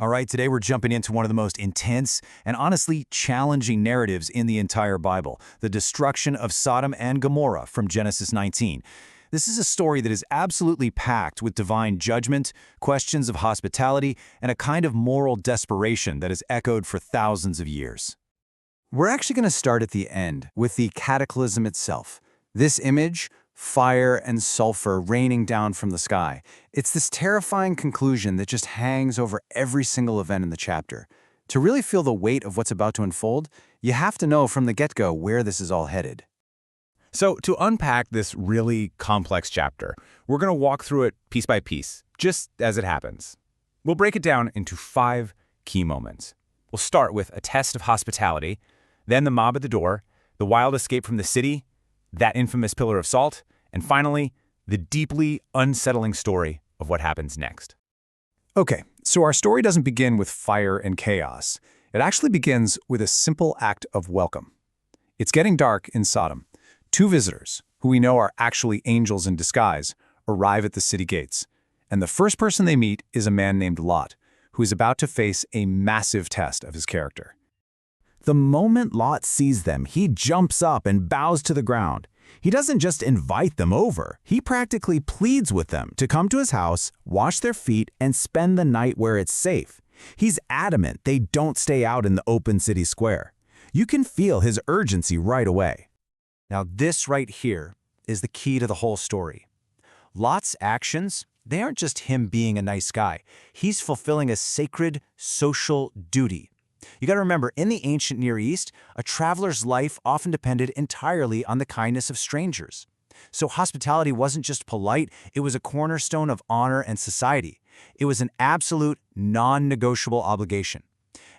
All right, today we're jumping into one of the most intense and honestly challenging narratives in the entire Bible, the destruction of Sodom and Gomorrah from Genesis 19. This is a story that is absolutely packed with divine judgment, questions of hospitality, and a kind of moral desperation that has echoed for thousands of years. We're actually going to start at the end with the cataclysm itself. This image, fire and sulfur raining down from the sky. It's this terrifying conclusion that just hangs over every single event in the chapter. To really feel the weight of what's about to unfold, you have to know from the get-go where this is all headed. So to unpack this really complex chapter, we're going to walk through it piece by piece, just as it happens. We'll break it down into 5 key moments. We'll start with a test of hospitality, then the mob at the door, the wild escape from the city, that infamous pillar of salt, and finally, the deeply unsettling story of what happens next. Okay, so our story doesn't begin with fire and chaos. It actually begins with a simple act of welcome. It's getting dark in Sodom. 2 visitors, who we know are actually angels in disguise, arrive at the city gates. And the first person they meet is a man named Lot, who is about to face a massive test of his character. The moment Lot sees them, he jumps up and bows to the ground. He doesn't just invite them over, he practically pleads with them to come to his house, wash their feet, and spend the night where it's safe. He's adamant they don't stay out in the open city square. You can feel his urgency right away. Now this right here is the key to the whole story. Lot's actions, they aren't just him being a nice guy. He's fulfilling a sacred social duty. You got to remember, in the ancient Near East, a traveler's life often depended entirely on the kindness of strangers. So hospitality wasn't just polite, it was a cornerstone of honor and society. It was an absolute, non-negotiable obligation.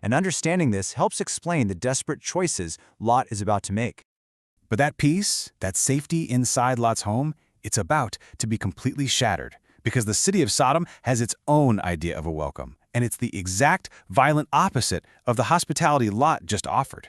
And understanding this helps explain the desperate choices Lot is about to make. But that peace, that safety inside Lot's home, it's about to be completely shattered, because the city of Sodom has its own idea of a welcome. And it's the exact violent opposite of the hospitality Lot just offered.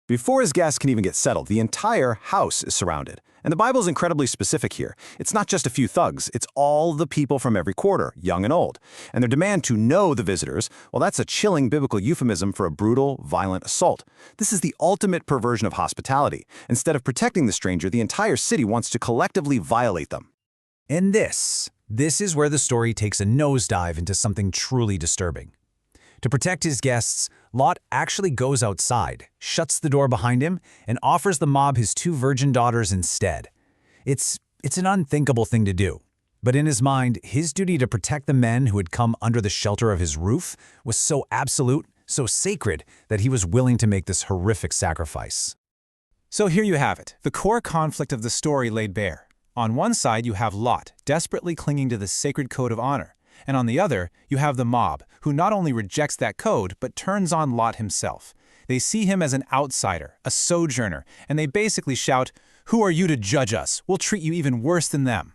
Before his guests can even get settled, the entire house is surrounded. And the Bible's incredibly specific here. It's not just a few thugs, it's all the people from every quarter, young and old. And their demand to know the visitors, well, that's a chilling biblical euphemism for a brutal, violent assault. This is the ultimate perversion of hospitality. Instead of protecting the stranger, the entire city wants to collectively violate them. And this is where the story takes a nosedive into something truly disturbing. To protect his guests, Lot actually goes outside, shuts the door behind him, and offers the mob his 2 virgin daughters instead. It's an unthinkable thing to do. But in his mind, his duty to protect the men who had come under the shelter of his roof was so absolute, so sacred, that he was willing to make this horrific sacrifice. So here you have it, the core conflict of the story laid bare. On one side, you have Lot, desperately clinging to the sacred code of honor. And on the other, you have the mob, who not only rejects that code, but turns on Lot himself. They see him as an outsider, a sojourner, and they basically shout, "Who are you to judge us? We'll treat you even worse than them."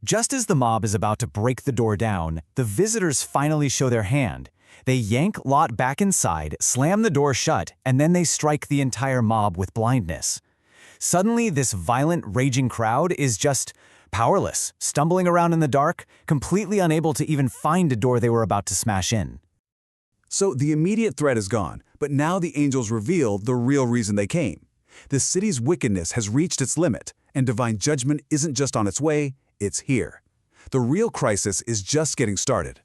Just as the mob is about to break the door down, the visitors finally show their hand. They yank Lot back inside, slam the door shut, and then they strike the entire mob with blindness. Suddenly, this violent, raging crowd is just powerless, stumbling around in the dark, completely unable to even find a door they were about to smash in. So the immediate threat is gone, but now the angels reveal the real reason they came. The city's wickedness has reached its limit, and divine judgment isn't just on its way, it's here. The real crisis is just getting started.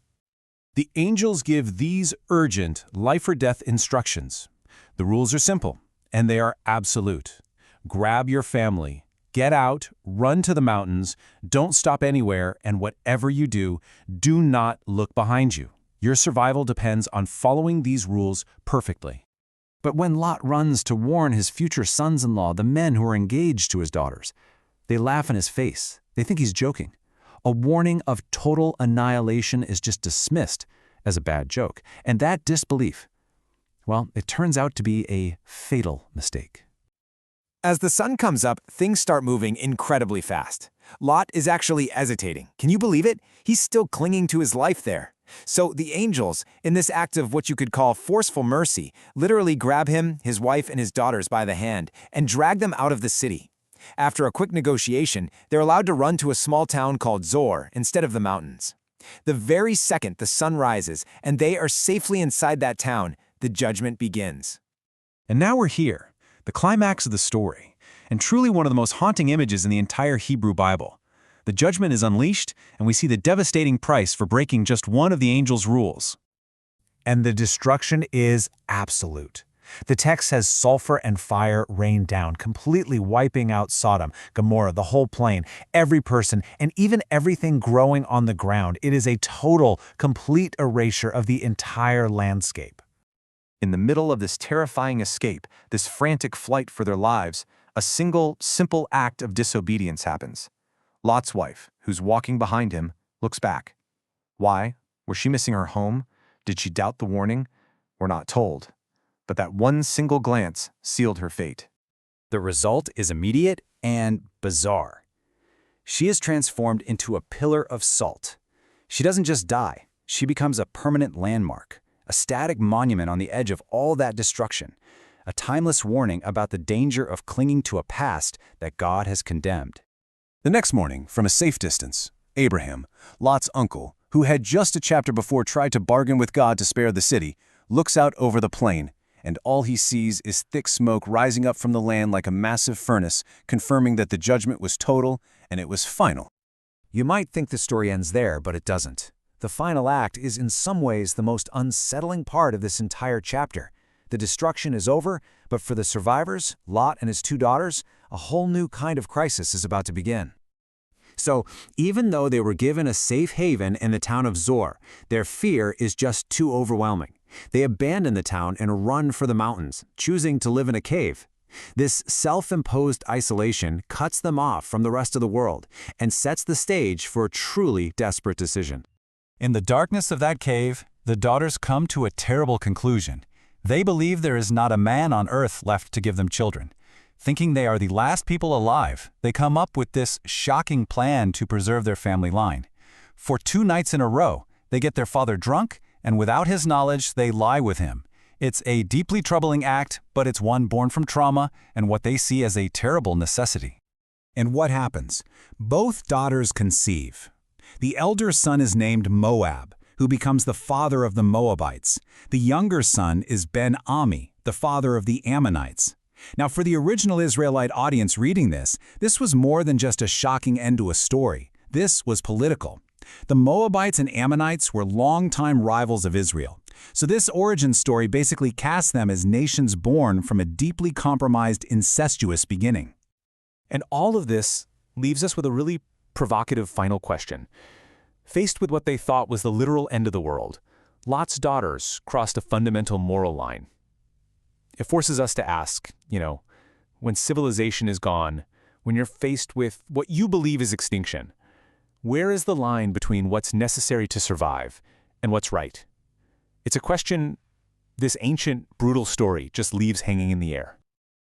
The angels give these urgent, life-or-death instructions. The rules are simple, and they are absolute. Grab your family. Get out, run to the mountains, don't stop anywhere, and whatever you do, do not look behind you. Your survival depends on following these rules perfectly. But when Lot runs to warn his future sons-in-law, the men who are engaged to his daughters, they laugh in his face. They think he's joking. A warning of total annihilation is just dismissed as a bad joke. And that disbelief, well, it turns out to be a fatal mistake. As the sun comes up, things start moving incredibly fast. Lot is actually hesitating. Can you believe it? He's still clinging to his life there. So the angels, in this act of what you could call forceful mercy, literally grab him, his wife, and his daughters by the hand and drag them out of the city. After a quick negotiation, they're allowed to run to a small town called Zor instead of the mountains. The very second the sun rises and they are safely inside that town, the judgment begins. And now we're here, the climax of the story, and truly one of the most haunting images in the entire Hebrew Bible. The judgment is unleashed, and we see the devastating price for breaking just one of the angel's rules. And the destruction is absolute. The text says sulfur and fire rain down, completely wiping out Sodom, Gomorrah, the whole plain, every person, and even everything growing on the ground. It is a total, complete erasure of the entire landscape. In the middle of this terrifying escape, this frantic flight for their lives, a single, simple act of disobedience happens. Lot's wife, who's walking behind him, looks back. Why? Was she missing her home? Did she doubt the warning? We're not told. But that one single glance sealed her fate. The result is immediate and bizarre. She is transformed into a pillar of salt. She doesn't just die, she becomes a permanent landmark, a static monument on the edge of all that destruction, a timeless warning about the danger of clinging to a past that God has condemned. The next morning, from a safe distance, Abraham, Lot's uncle, who had just a chapter before tried to bargain with God to spare the city, looks out over the plain, and all he sees is thick smoke rising up from the land like a massive furnace, confirming that the judgment was total and it was final. You might think the story ends there, but it doesn't. The final act is in some ways the most unsettling part of this entire chapter. The destruction is over, but for the survivors, Lot and his two daughters, a whole new kind of crisis is about to begin. So, even though they were given a safe haven in the town of Zor, their fear is just too overwhelming. They abandon the town and run for the mountains, choosing to live in a cave. This self-imposed isolation cuts them off from the rest of the world and sets the stage for a truly desperate decision. In the darkness of that cave, the daughters come to a terrible conclusion. They believe there is not a man on earth left to give them children. Thinking they are the last people alive, they come up with this shocking plan to preserve their family line. For 2 nights in a row, they get their father drunk, and without his knowledge, they lie with him. It's a deeply troubling act, but it's one born from trauma and what they see as a terrible necessity. And what happens? Both daughters conceive. The elder son is named Moab, who becomes the father of the Moabites. The younger son is Ben-Ami, the father of the Ammonites. Now, for the original Israelite audience reading this was more than just a shocking end to a story. This was political. The Moabites and Ammonites were longtime rivals of Israel. So this origin story basically casts them as nations born from a deeply compromised, incestuous beginning. And all of this leaves us with a really provocative final question. Faced with what they thought was the literal end of the world, Lot's daughters crossed a fundamental moral line. It forces us to ask, when civilization is gone, when you're faced with what you believe is extinction, where is the line between what's necessary to survive and what's right? It's a question this ancient, brutal story just leaves hanging in the air.